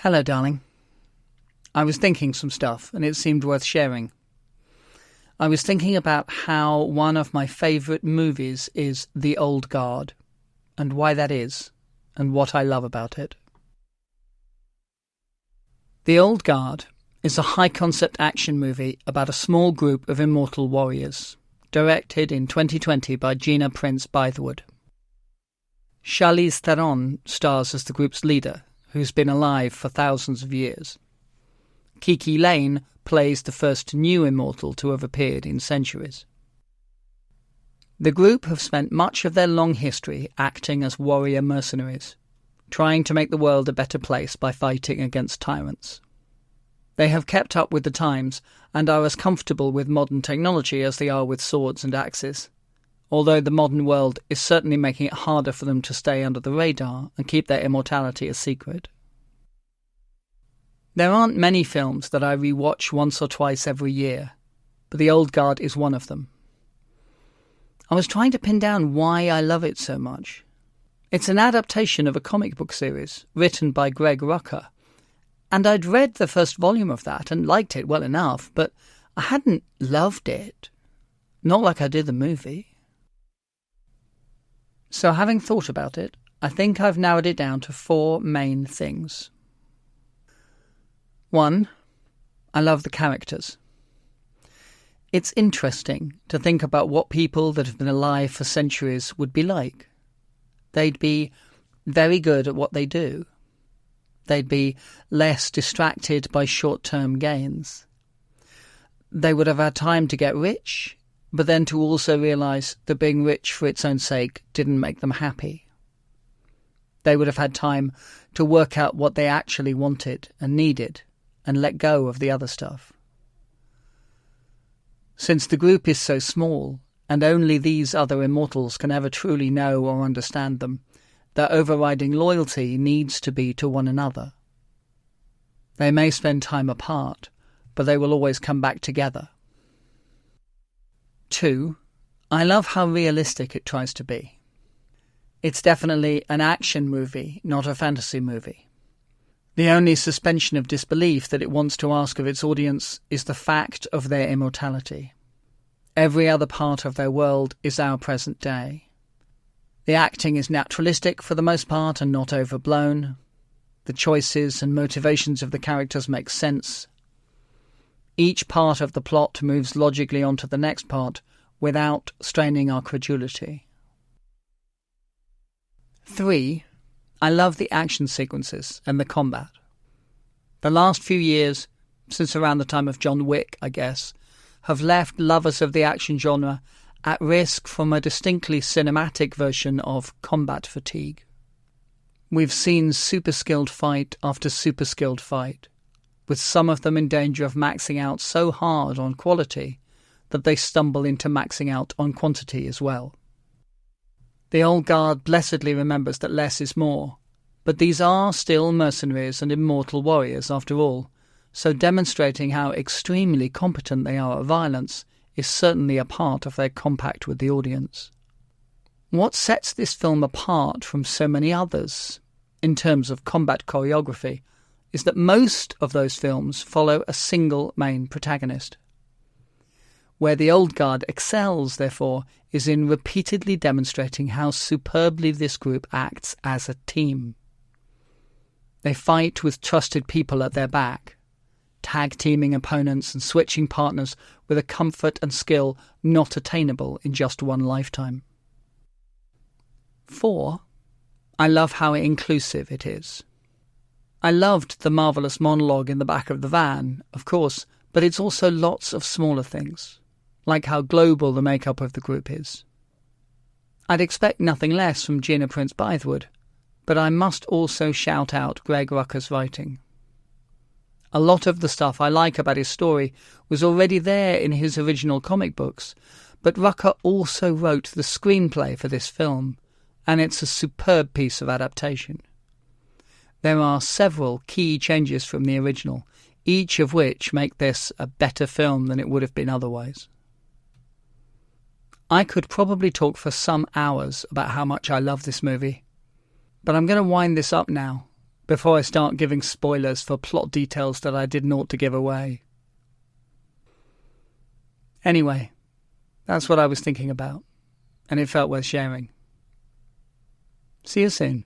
Hello, darling. I was thinking some stuff, and it seemed worth sharing. I was thinking about how one of my favourite movies is The Old Guard, and why that is, and what I love about it. The Old Guard is a high-concept action movie about a small group of immortal warriors, directed in 2020 by Gina Prince-Bythewood. Charlize Theron stars as the group's leader, who's been alive for thousands of years. Kiki Lane plays the first new immortal to have appeared in centuries. The group have spent much of their long history acting as warrior mercenaries, trying to make the world a better place by fighting against tyrants. They have kept up with the times and are as comfortable with modern technology as they are with swords and axes, although the modern world is certainly making it harder for them to stay under the radar and keep their immortality a secret. There aren't many films that I rewatch once or twice every year, but The Old Guard is one of them. I was trying to pin down why I love it so much. It's an adaptation of a comic book series written by Greg Rucka, and I'd read the first volume of that and liked it well enough, but I hadn't loved it. Not like I did the movie. So having thought about it, I think I've narrowed it down to 4 main things. 1. I love the characters. It's interesting to think about what people that have been alive for centuries would be like. They'd be very good at what they do. They'd be less distracted by short-term gains. They would have had time to get rich, but then to also realise that being rich for its own sake didn't make them happy. They would have had time to work out what they actually wanted and needed and let go of the other stuff. Since the group is so small, and only these other immortals can ever truly know or understand them, their overriding loyalty needs to be to one another. They may spend time apart, but they will always come back together. 2. I love how realistic it tries to be. It's definitely an action movie, not a fantasy movie. The only suspension of disbelief that it wants to ask of its audience is the fact of their immortality. Every other part of their world is our present day. The acting is naturalistic for the most part and not overblown. The choices and motivations of the characters make sense. Each part of the plot moves logically onto the next part without straining our credulity. 3. I love the action sequences and the combat. The last few years, since around the time of John Wick, I guess, have left lovers of the action genre at risk from a distinctly cinematic version of combat fatigue. We've seen super-skilled fight after super-skilled fight, with some of them in danger of maxing out so hard on quality that they stumble into maxing out on quantity as well. The Old Guard blessedly remembers that less is more, but these are still mercenaries and immortal warriors after all, so demonstrating how extremely competent they are at violence is certainly a part of their compact with the audience. What sets this film apart from so many others, in terms of combat choreography, is that most of those films follow a single main protagonist. Where The Old Guard excels, therefore, is in repeatedly demonstrating how superbly this group acts as a team. They fight with trusted people at their back, tag-teaming opponents and switching partners with a comfort and skill not attainable in just one lifetime. 4. I love how inclusive it is. I loved the marvellous monologue in the back of the van, of course, but it's also lots of smaller things, like how global the makeup of the group is. I'd expect nothing less from Gina Prince-Bythewood, but I must also shout out Greg Rucka's writing. A lot of the stuff I like about his story was already there in his original comic books, but Rucka also wrote the screenplay for this film, and it's a superb piece of adaptation. There are several key changes from the original, each of which make this a better film than it would have been otherwise. I could probably talk for some hours about how much I love this movie, but I'm going to wind this up now before I start giving spoilers for plot details that I didn't ought to give away. Anyway, that's what I was thinking about, and it felt worth sharing. See you soon.